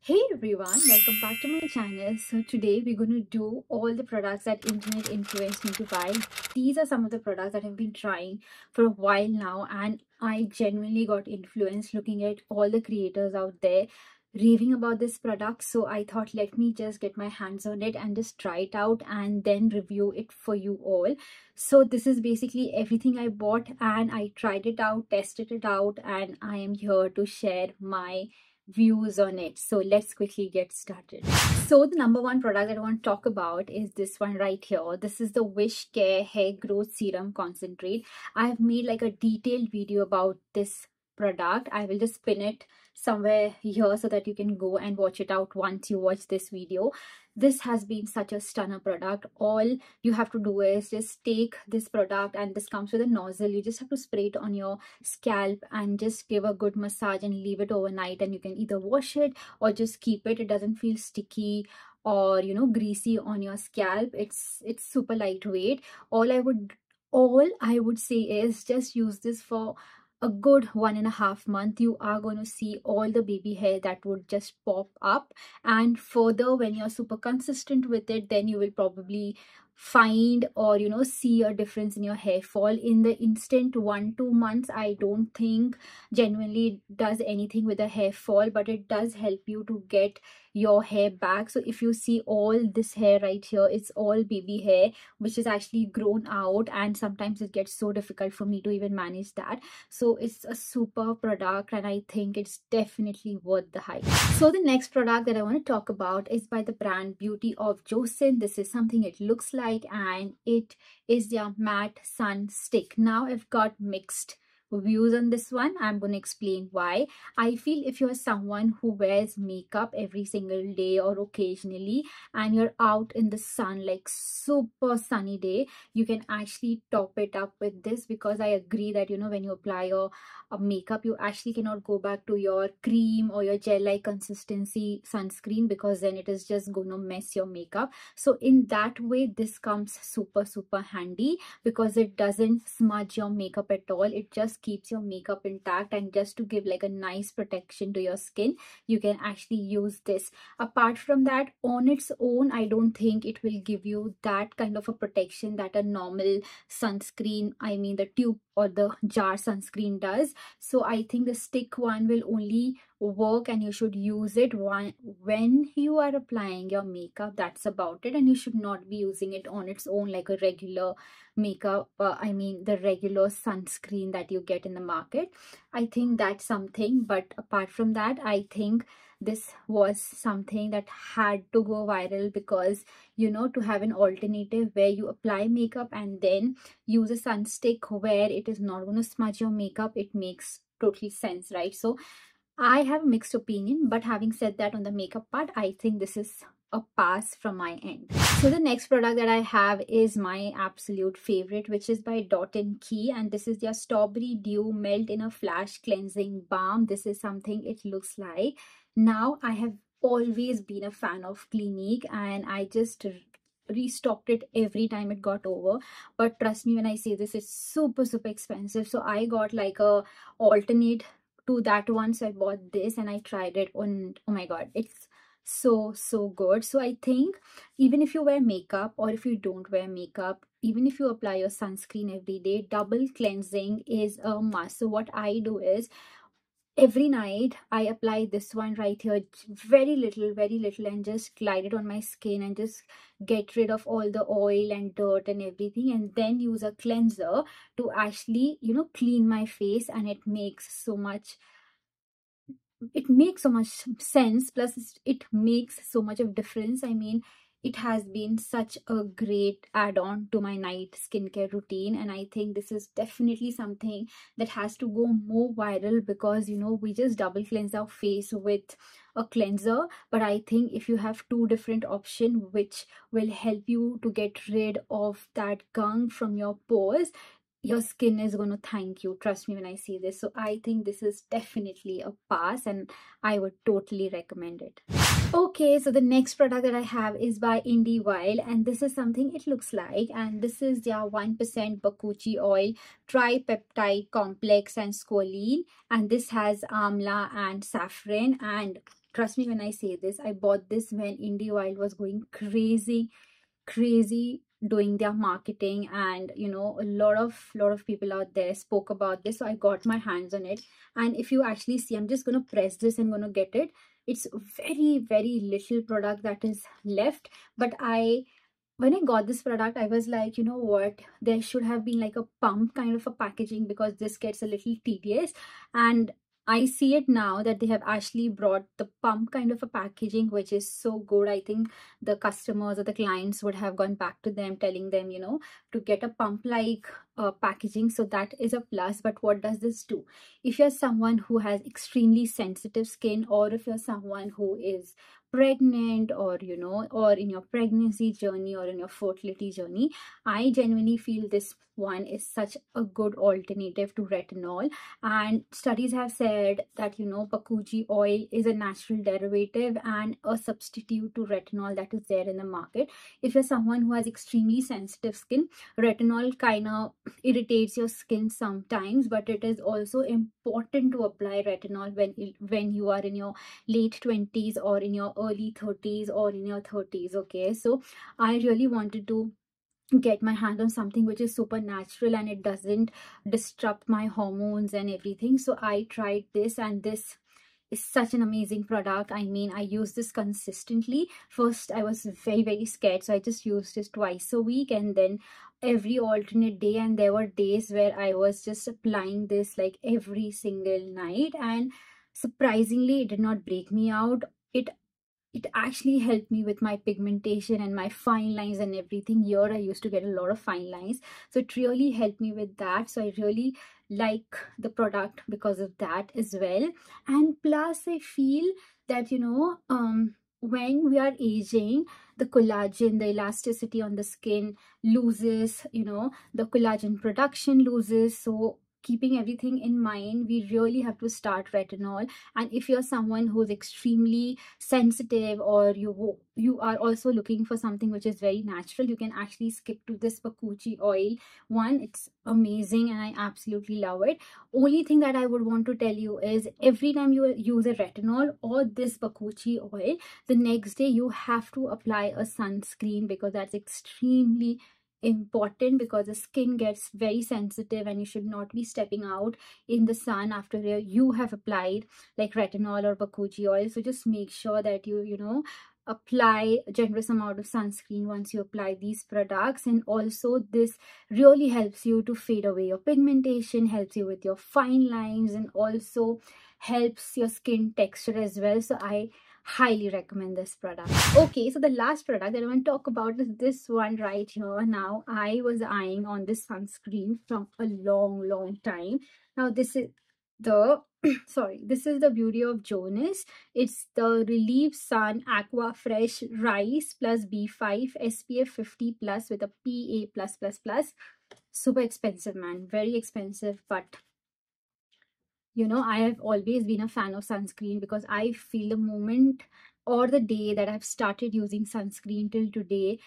Hey everyone, welcome back to my channel. So today we're going to do all the products that internet influenced me to buy. These are some of the products that I've been trying for a while now, and I genuinely got influenced looking at all the creators out there raving about this product. So I thought, let me just get my hands on it and just try it out and then review it for you all. So this is basically everything I bought, and I tried it out, tested it out, and I am here to share my views on it. So let's quickly get started. So the number one product that I want to talk about is this one right here. This is the Wish Care Hair Growth Serum Concentrate. I have made like a detailed video about this product. I will just pin it somewhere here so that you can go and watch it out once you watch this video. This has been such a stunner product. All you have to do is just take this product, and this comes with a nozzle. You just have to spray it on your scalp and just give a good massage and leave it overnight, and you can either wash it or just keep it. It doesn't feel sticky or greasy on your scalp. It's super lightweight. All I would say is just use this for a good 1.5 months. You are going to see all the baby hair that would just pop up, and further, when you're super consistent with it, then you will probably find or see a difference in your hair fall. In the instant 1-2 months, I don't think genuinely does anything with the hair fall, but it does help you to get your hair back. So if you see all this hair right here, it's all baby hair which is actually grown out, and sometimes it gets so difficult for me to even manage that. So it's a super product, and I think it's definitely worth the hype. So the next product that I want to talk about is by the brand Beauty of Joseon. This is something it looks like, and it is their matte sun stick. Now I've got mixed views on this one. I'm going to explain why. I feel if you're someone who wears makeup every single day or occasionally, and you're out in the sun, like super sunny day, you can actually top it up with this, because I agree that when you apply your makeup, you actually cannot go back to your cream or your gel like consistency sunscreen, because then it is just gonna mess your makeup. So in that way, this comes super handy, because it doesn't smudge your makeup at all. It just keeps your makeup intact, and just to give like a nice protection to your skin, you can actually use this. Apart from that, on its own, I don't think it will give you that kind of a protection that a normal sunscreen, I mean the tube or the jar sunscreen, does. So I think the stick one will only work, and you should use it when you are applying your makeup. That's about it, and you should not be using it on its own like a regular makeup, I mean the regular sunscreen that you get in the market. I think that's something, but apart from that, I think this was something that had to go viral, because to have an alternative where you apply makeup and then use a sunstick where it is not going to smudge your makeup, it makes totally sense, right? So I have a mixed opinion, but having said that, on the makeup part, I think this is a pass from my end. So the next product that I have is my absolute favorite, which is by Dot & Key, and this is their Strawberry Dew Melt in a Flash Cleansing Balm. This is something it looks like. Now, I have always been a fan of Clinique, and I just restocked it every time it got over. But trust me when I say this, it's super expensive. So I got like a alternate to that one, so I bought this and I tried it on. Oh my god, it's so good. So I think even if you wear makeup, or if you don't wear makeup, even if you apply your sunscreen every day, double cleansing is a must. So what I do is, every night I apply this one right here, very little, and just glide it on my skin and just get rid of all the oil and dirt and everything, and then use a cleanser to actually clean my face. And it makes so much sense, plus it makes so much of difference. I mean, it has been such a great add-on to my night skincare routine, and I think this is definitely something that has to go more viral, because we just double cleanse our face with a cleanser. But I think if you have two different options which will help you to get rid of that gunk from your pores, your skin is going to thank you. Trust me when I say this. So I think this is definitely a pass, and I would totally recommend it. Okay, so the next product that I have is by IndieWild, and this is something it looks like, and this is their 1% Bakuchi oil tripeptide complex and squalene, and this has amla and saffron. And trust me when I say this, I bought this when Indie Oil was going crazy doing their marketing, and a lot of people out there spoke about this, so I got my hands on it. And if you actually see, I'm just going to press this and going to get it. It's very very little product that is left, but when I got this product, I was like, you know what, there should have been like a pump kind of a packaging, because this gets a little tedious. And I see it now that they have actually brought the pump kind of a packaging, which is so good. I think the customers or the clients would have gone back to them telling them, to get a pump like packaging. So that is a plus. But what does this do? If you're someone who has extremely sensitive skin, or if you're someone who is pregnant, or or in your pregnancy journey or in your fertility journey, I genuinely feel this one is such a good alternative to retinol. And studies have said that pakuji oil is a natural derivative and a substitute to retinol that is there in the market. If you're someone who has extremely sensitive skin, retinol kind of irritates your skin sometimes, but it is also important to apply retinol when you are in your late 20s or in your early 30s or in your 30s. Okay, so I really wanted to get my hand on something which is super natural and it doesn't disrupt my hormones and everything. So I tried this, and this is such an amazing product. I mean, I use this consistently. First I was very very scared, so I just used this twice a week, and then every alternate day. And there were days where I was just applying this like every single night, and surprisingly it did not break me out. It actually helped me with my pigmentation and my fine lines and everything. Here I used to get a lot of fine lines, so it really helped me with that. So I really like the product because of that as well. And plus I feel that when we are aging, the collagen, the elasticity on the skin loses, the collagen production loses. So keeping everything in mind, we really have to start retinol. And if you're someone who's extremely sensitive, or you are also looking for something which is very natural, you can actually skip to this pakuchi oil one. It's amazing and I absolutely love it. Only thing that I would want to tell you is, every time you use a retinol or this pakuchi oil, the next day you have to apply a sunscreen, because that's extremely important, because the skin gets very sensitive and you should not be stepping out in the sun after you have applied like retinol or pakuchi oil. So just make sure that you apply a generous amount of sunscreen once you apply these products. And also this really helps you to fade away your pigmentation, helps you with your fine lines, and also helps your skin texture as well. So I highly recommend this product. Okay, so the last product that I want to talk about is this one right here. Now, I was eyeing on this sunscreen from a long time. Now this is the sorry, this is the beauty of Jonas. It's the Relieve Sun Aqua Fresh Rice plus B5 SPF 50 plus with a PA plus. Super expensive, man, very expensive. But I have always been a fan of sunscreen, because I feel the moment or the day that I've started using sunscreen till today,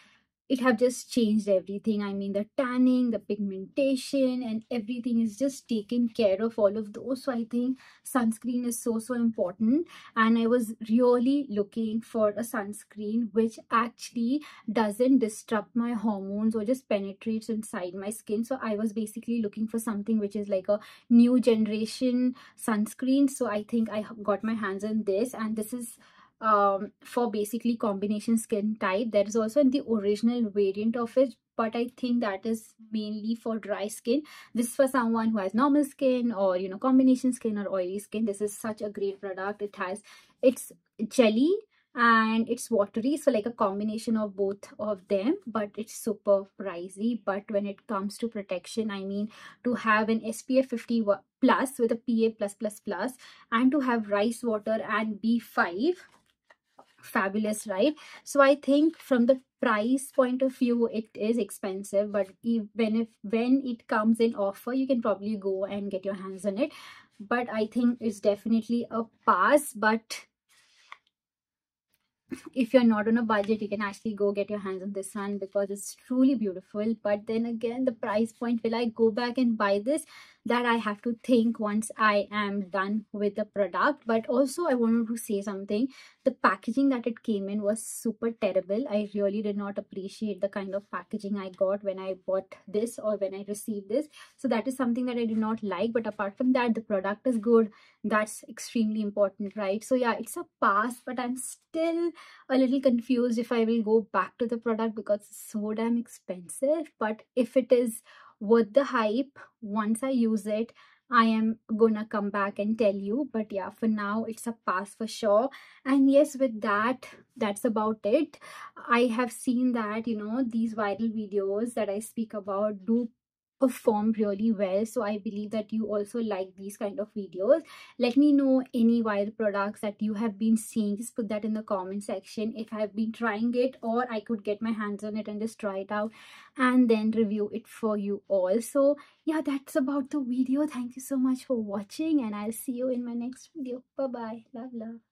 it have just changed everything. I mean, the tanning, the pigmentation, and everything is just taken care of, all of those. So I think sunscreen is so important. And I was really looking for a sunscreen which actually doesn't disrupt my hormones or just penetrates inside my skin. So I was basically looking for something which is like a new generation sunscreen. So I think I got my hands on this, and this is for basically combination skin type. There is also the original variant of it, but I think that is mainly for dry skin. This is for someone who has normal skin, or combination skin or oily skin. This is such a great product. It's jelly and it's watery, so like a combination of both of them, but it's super pricey. But when it comes to protection, I mean, to have an SPF 50 plus with a PA+++, and to have rice water and B5, fabulous, right? So I think from the price point of view, it is expensive, but when it comes in offer, you can probably go and get your hands on it. But I think it's definitely a pass. But if you're not on a budget, you can actually go get your hands on this one, because it's truly beautiful. But then again, the price point, will I go back and buy this? that I have to think once I am done with the product. But also I wanted to say something. The packaging that it came in was super terrible. I really did not appreciate the kind of packaging I got when I bought this or when I received this. So that is something that I did not like. But apart from that, the product is good. That's extremely important, right? So yeah, it's a pass, but I'm still a little confused if I will go back to the product because it's so damn expensive. But if it is worth the hype, once I use it, I am gonna come back and tell you. But yeah, for now it's a pass for sure. And yes, with that, that's about it. I have seen that, you know, these viral videos that I speak about do perform really well. So I believe that you also like these kind of videos. Let me know any viral products that you have been seeing. Just put that in the comment section if I've been trying it, or I could get my hands on it and just try it out and then review it for you all. So yeah, that's about the video. Thank you so much for watching, and I'll see you in my next video. Bye bye. Love.